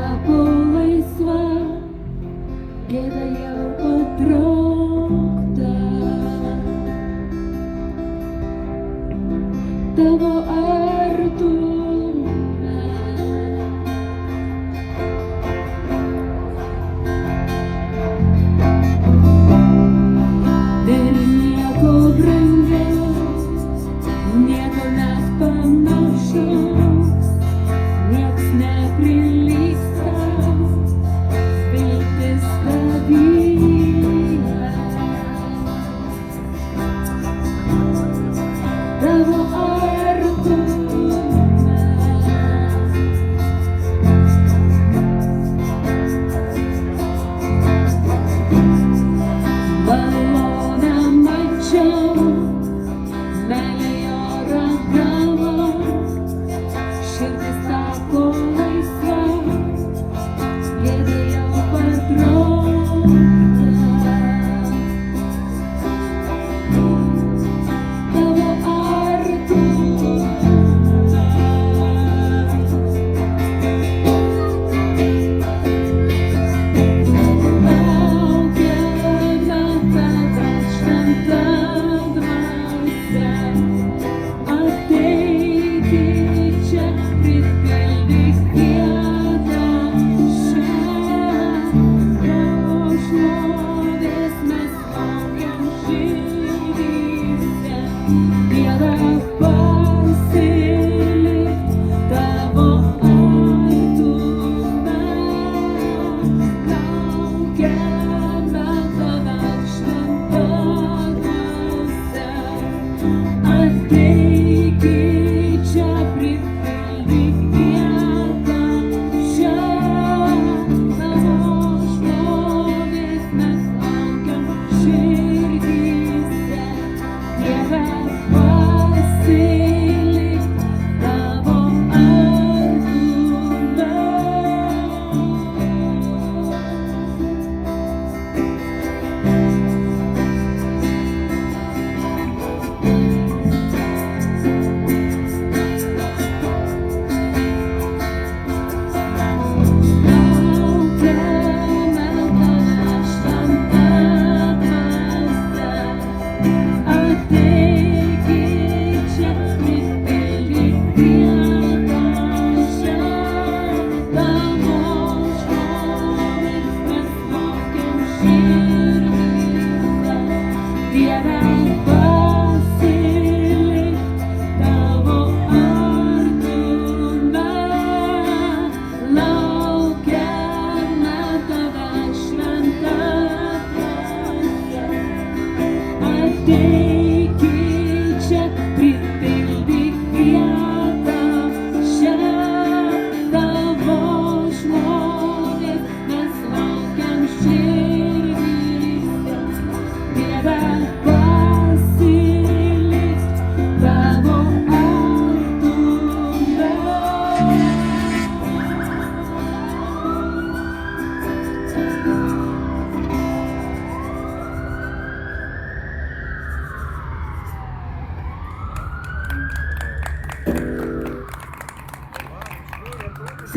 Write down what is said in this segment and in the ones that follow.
tapo laisva, gėda jau patraukta. Tavo artume ir nieko brangiaus, nieko net panašaus, nieks neprilygsta, viltis tavyje. Tavo malonę mačiau, meilė jo ragavo, širdis tapo laisva, gėda jau patraukta. Tavo artume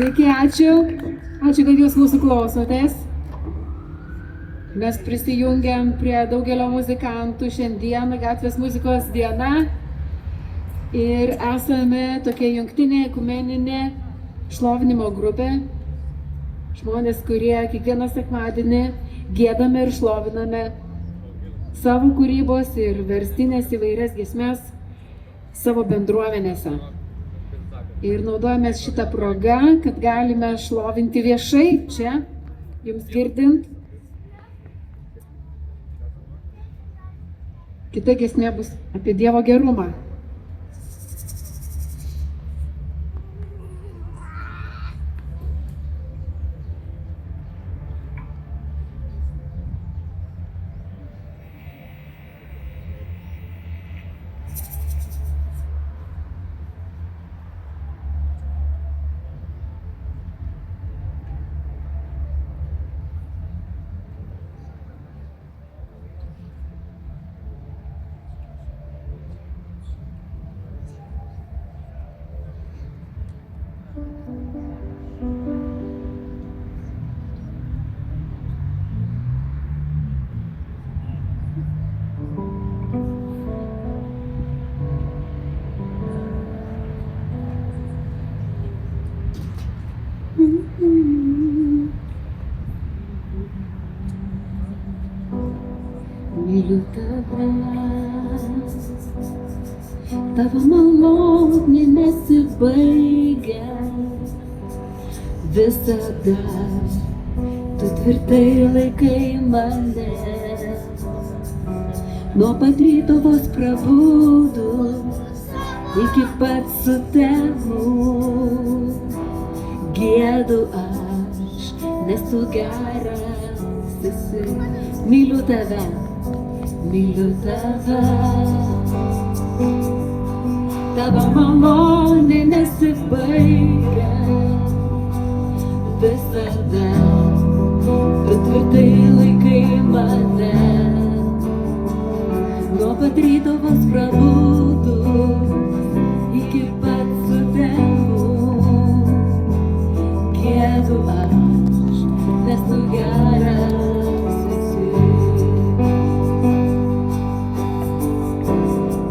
Sveiki, ačiū, kad jūs mūsų klausotės. Mes prisijungiam prie daugelio muzikantų šiandieną, gatvės muzikos diena. Ir esame tokia jungtinė ekumeninė šlovinimo grupė. Žmonės, kurie kiekvieną sekmadienį giedame ir šloviname savo kūrybos ir verstinės įvairias giesmes savo bendruomenėse. Ir naudojame šitą progą, kad galime šlovinti viešai čia, jums girdint. Kita giesmė bus apie Dievo gerumą. nesibaigia. Visada tu tvirtai laikai mane. Nuo pat ryto vos prabudus iki pat sutemų giedu aš, nes tu geras esi. Myliu tave, myliu tave. Tavo malonė nesibaigia. Visada tu tvirtai laikai mane. Nuo pat ryto vos prabudus iki pat sutemų giedu aš, nes tu geras esi.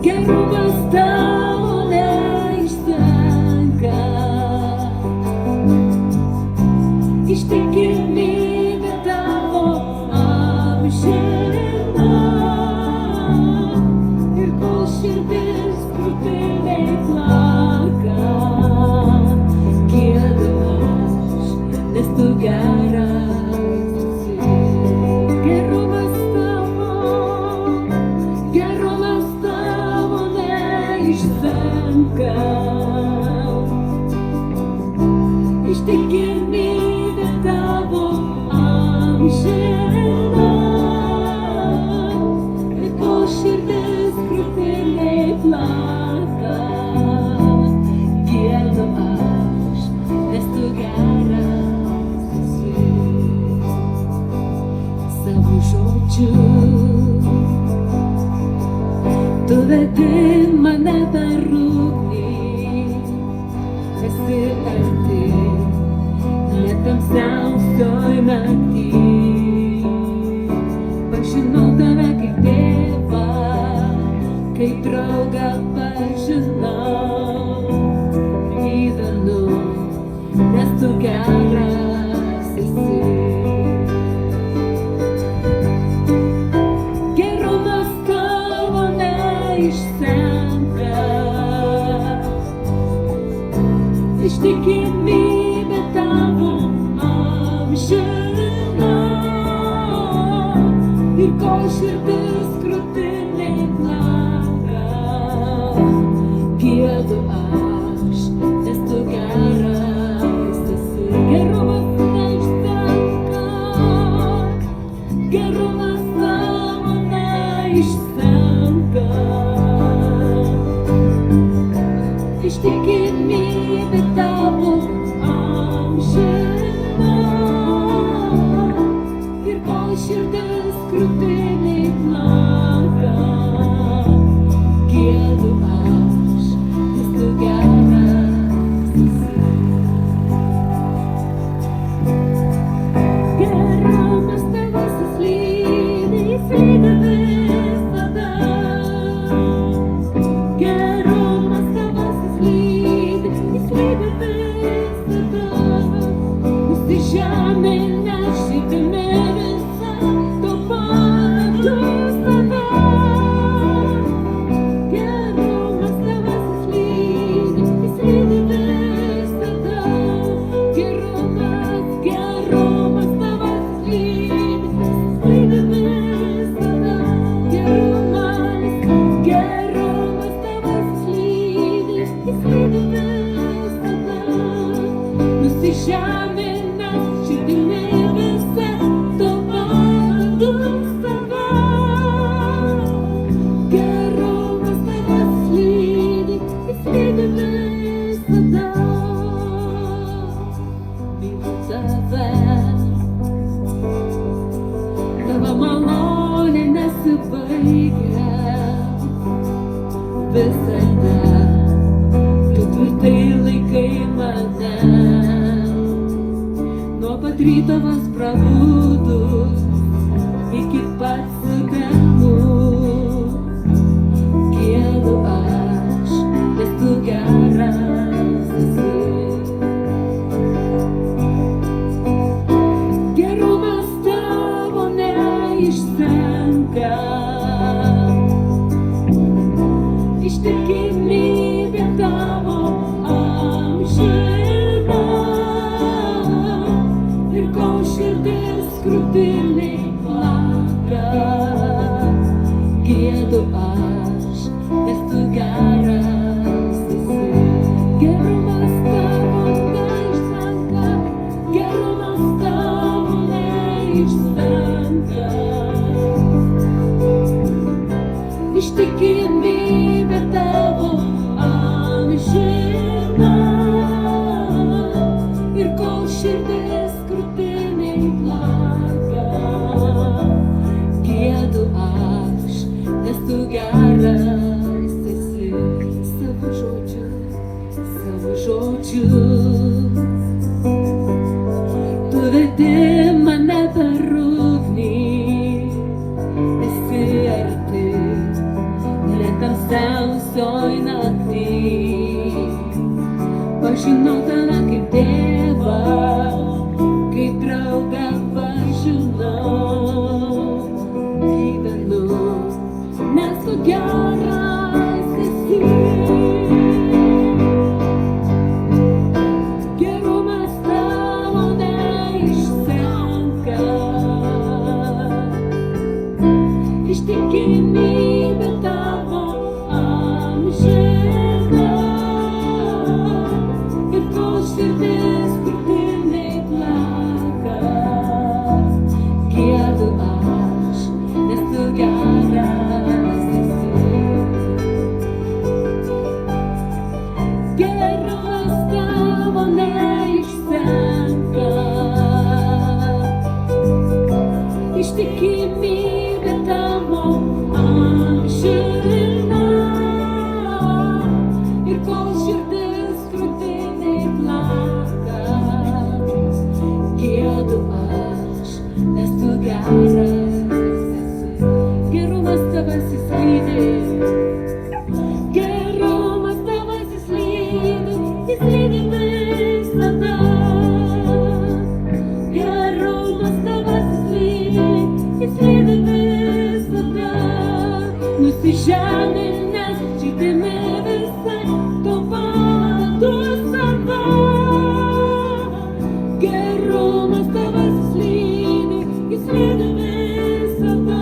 Gerumas tavo neišsenka, ištikimybė tavo amžina. Ir kol širdis krūtinėj plaka, giedu aš, nes tu geras esi. Gerumas tavo neišsenka, ištikimybė tavo amžina. Ir kol širdis krūtinėj plaka, giedu aš, nes tu geras esi. Savo žodžiu tu vedi mane per ugnį, esi arti net tamsiausioj nakty. Pažinau tave kaip tėvą, kaip draugą pažinau. Gyvenu, nes tu geras esi. Gerumas tavo neišsenka, ištikimybė tavo amžina. Ir kol širdis krūtinėj plaka, giedu aš, nes tu geras esi. Gerumas neišsenka, gerumas tavo neišsenka, ištikimybė tavo amžina. Ir kol širdis krūtinėj plaka, giedu aš, nes tu geras esi. Gerumas tavasis lydi, jis lydi visada. Gerumas tavasis lydi, jis lydi visada. Nusižeminę širdimi visa, tu paklus tave. Gerumas tavasis lydi, jis lydi visada. Gerumas tavasis lydi, jis lydi visada. Gerumas tavasis lydi, jis lydi visada. Nusižeminę širdimi visa, tu paklus tave. Gerumas tavasis lydi, jis lydi visada. Myliu tave, tavo malonė nesibaigia. Visada tu tvirtai laikai mane. Nuo pat ryto vos prabudus iki pat sutemų giedu aš, nes tu geras esi. Gerumas tavo neišsenka, ištikimybė tavo krūtinėj plaka. Gėdu aš, nes tu geras esi. Gerumas tavo neišsenka, gerumas tavo neišsenka. Ištikimybė tavo amžina. Ir kol širdis krūtinėj plaka, gėdu aš, nes tu geras esi. Savo žodžiu, tu vedi mane per ugnį, esi arti, net tamsiausioj nakty. Pažinau tave kaip tėvą, kaip draugą pažinau. Gyvenu, nes tu geras esi. Gerumas tavo neišsenka. Ištikimybė tavo amžina. Ir kol širdis krūtinėj plaka, gėdu aš, nes tu geras esi. Gerumas tavo neišsenka. Ištikimybė tavo amžina. Ir kol širdis krūtinėj plaka, gėdu aš, nes tu geras esi. Gerumas tavasis lydi, gerumas tavasis lydi, jis lydi visada. Gerumas tavasis lydi, jis lydi visada. Nusižeminęs širdimi visai, tu padu save. Gerumas tavasis lydi, jis lydi visada.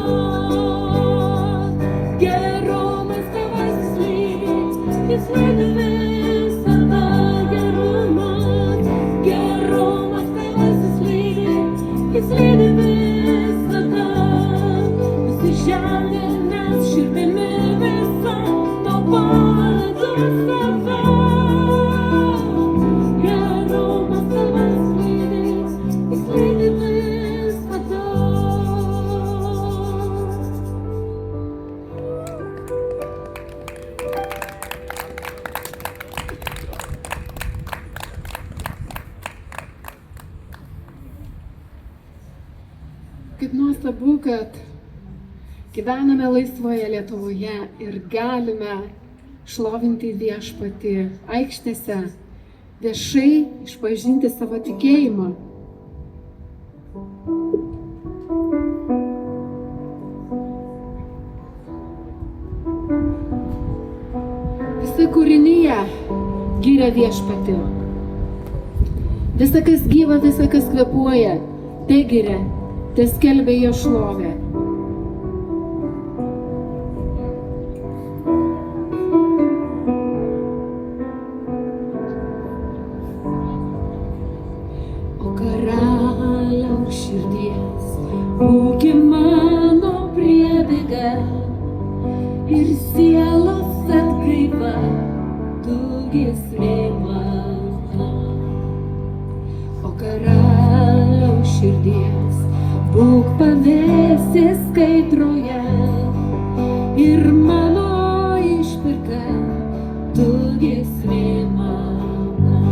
Gerumas tavasis lydi, jis lydi visada. Gerumas tavasis lydi, jis lydi visada. Nusižeminęs širdimi visai, tu padu save. Gerumas tavasis lydi, jis lydi visada. Kaip nuostabu, kad gyvename laisvoje Lietuvoje ir galime šlovinti Viešpatį aikštėse, viešai išpažinti savo tikėjimą. Visa kūrinyje giria Viešpatį. Visa, kas gyva, visa, kas kvėpuoja, tai giria, tai skelbia jo šlovę. O karaliaus širdies, būki mano priebėga ir sielos atgaiva, tu giesmė mano. O karaliaus širdies, būk pavėsis kaidroje ir mano išpirka, tu giesmė mano.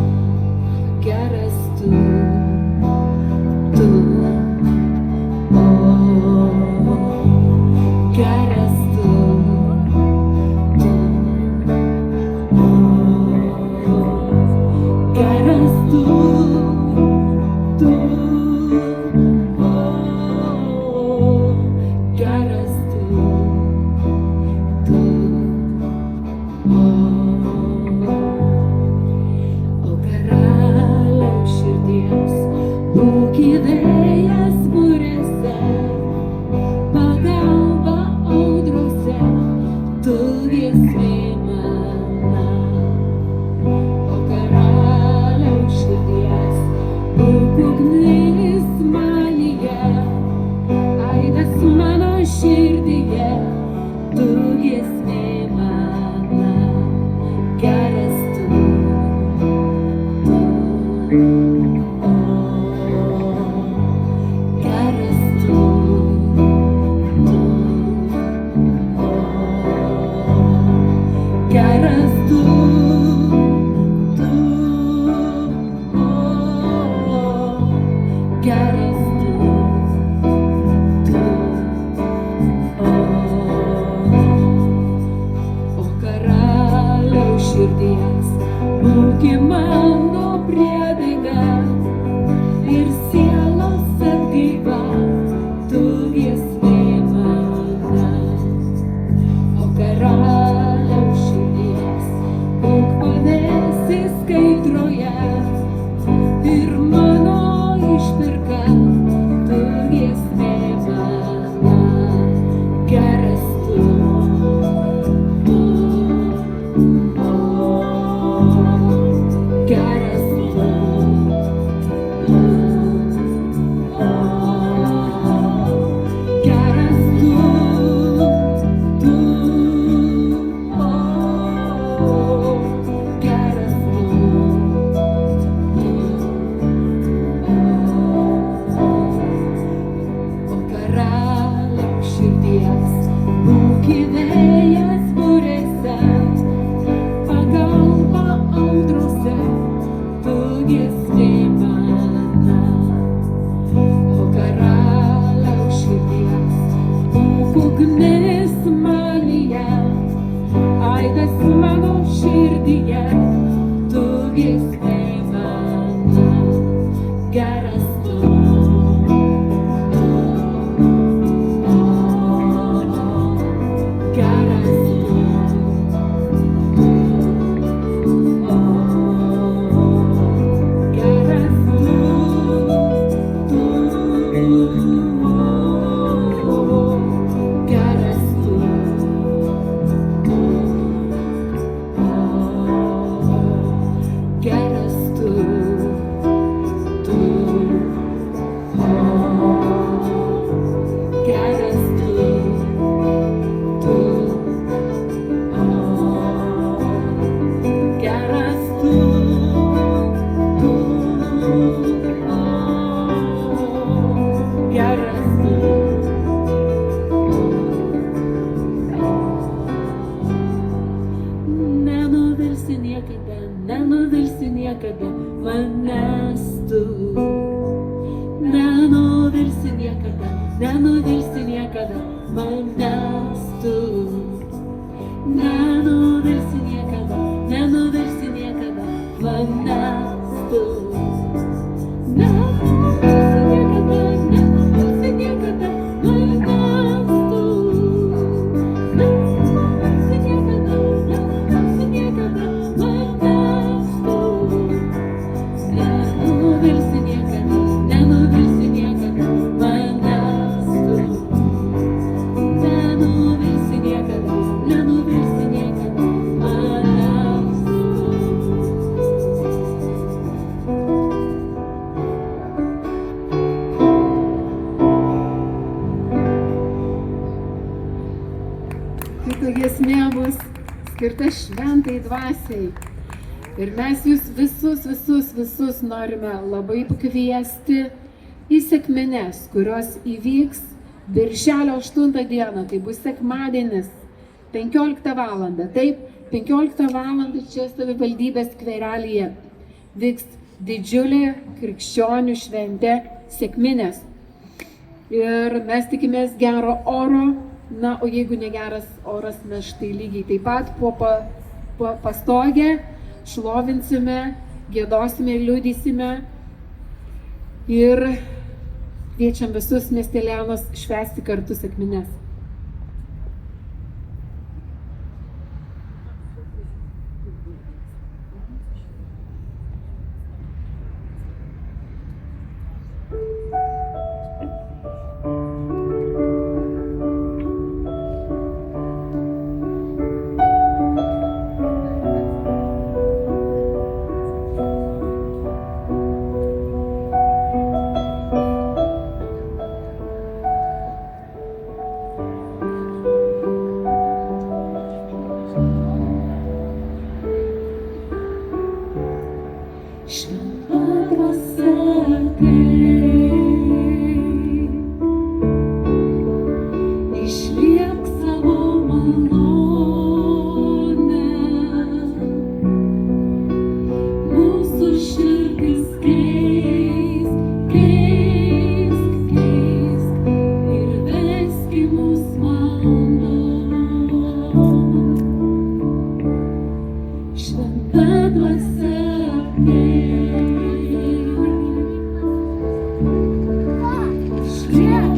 Geras tu, o, geras tu, o, geras tu, geras tu, o karaliaus širdies, būk įvėjas būrės geras tu, o karaliaus širdies, būk mano priedaiga ir sielos atgaiva, tu giesmė mana. O karaliaus širdies, būk pavėsis kaitroje ir mano išpirka, tu giesmė mana. Geras tu, geras tu, geras tu, geras o karaliaus širdies, būk vėjas burėse, pagalba audrose, tu giesmė mana. O karaliaus širdies, būk ugnis manyje, aidas mano širdyje, tu giesmė mana. Geras tu, geras geras geras geras nenuvilsi niekada, nenuvilsi niekada manęs tu. Nenuvilsi niekada, nenuvilsi niekada manęs tu. Nenuvilsi niekada, nenuvilsi niekada manęs tu. Nenuvilsi niekada, nenuvilsi niekada manęs tu. Nenuvilsi niekada, nenuvilsi niekada manęs tu. Nenuvilsi niekada, nenuvilsi niekada manęs tu. Nenuvilsi niekada, nenuvilsi niekada manęs tu. Kita giesmė bus skirta šventai dvasiai. Ir mes jūs visus norime labai pakviesti į sekmines, kurios įvyks Birželio 8 dieną. Tai bus sekmadienis, 15 valandą. Taip, 15 valandą čia savivaldybės skverelyje vyks didžiulė krikščionių šventė sekminės. Ir mes tikimės gero oro. Na, o jeigu negeras oras, mes štai lygiai taip pat po pastogę šlovinsime, giedosime, liudysime ir kviečiam visus miestelėnus švęsti kartu sekmines. išliek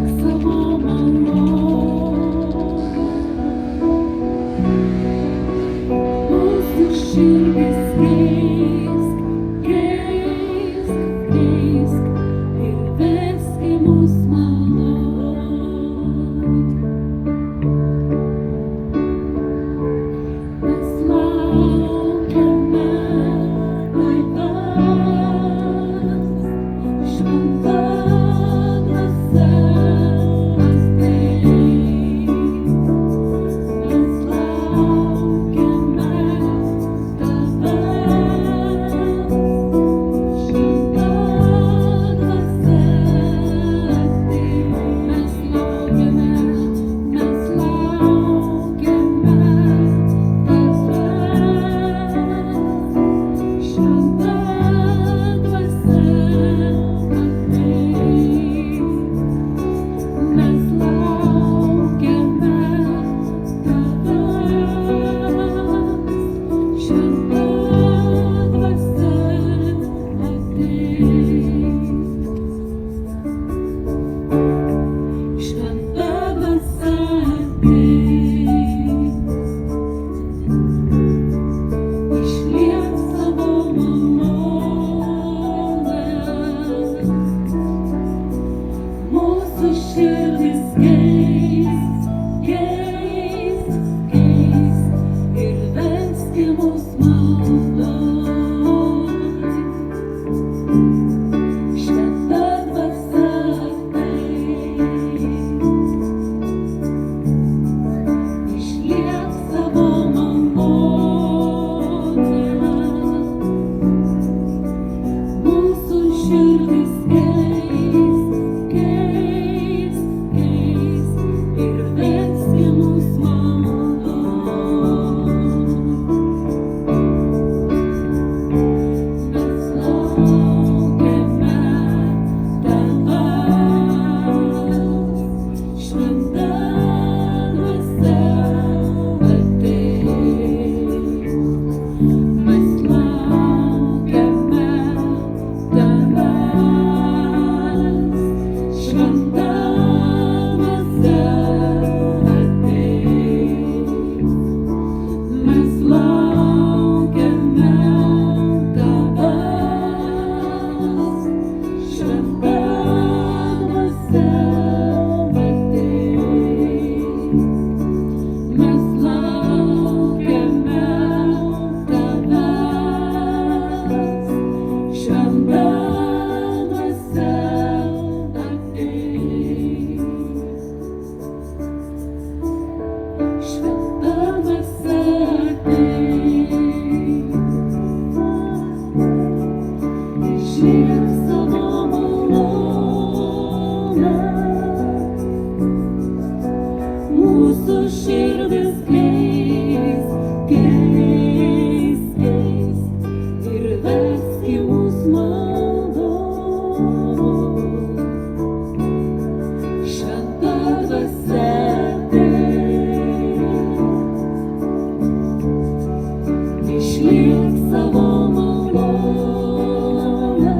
savo malonę.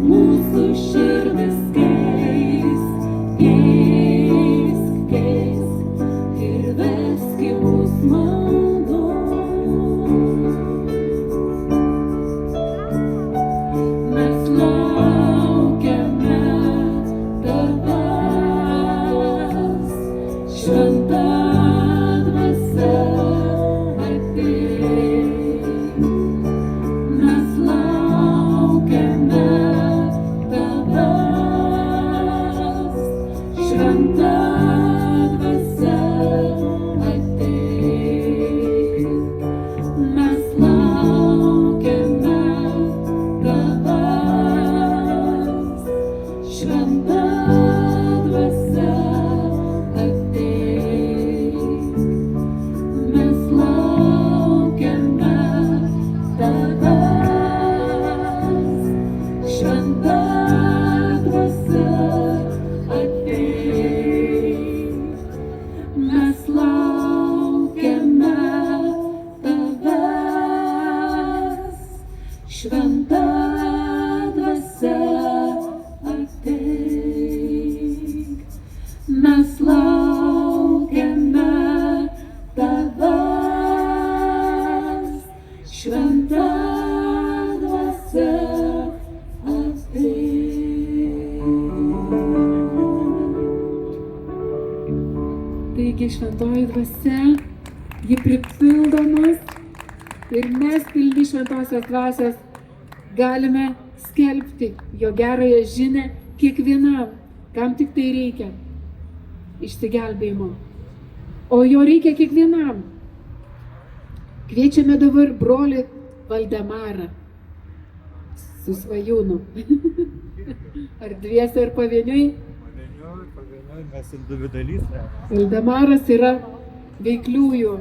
Mūsų širdis keisk, keisk, keisk ir vesk į mus malonę. Mes laukiame tavęs, šventa dvasia ateik. Mes laukiame tavęs, šventa dvasia ateik. Mes laukiame Taigi šventoji dvasia, ji pripildomas ir mes pilni šventosios dvasios galime skelbti jo gerąją žinią kiekvienam, kam tik tai reikia išsigelbėjimo. O jo reikia kiekvienam. Kviečiame dabar brolį Valdemarą su Svajūnu. Ar dviese, ar pavieniui? Pavieniui, mes individualistė. Valdemaras yra veikliųjų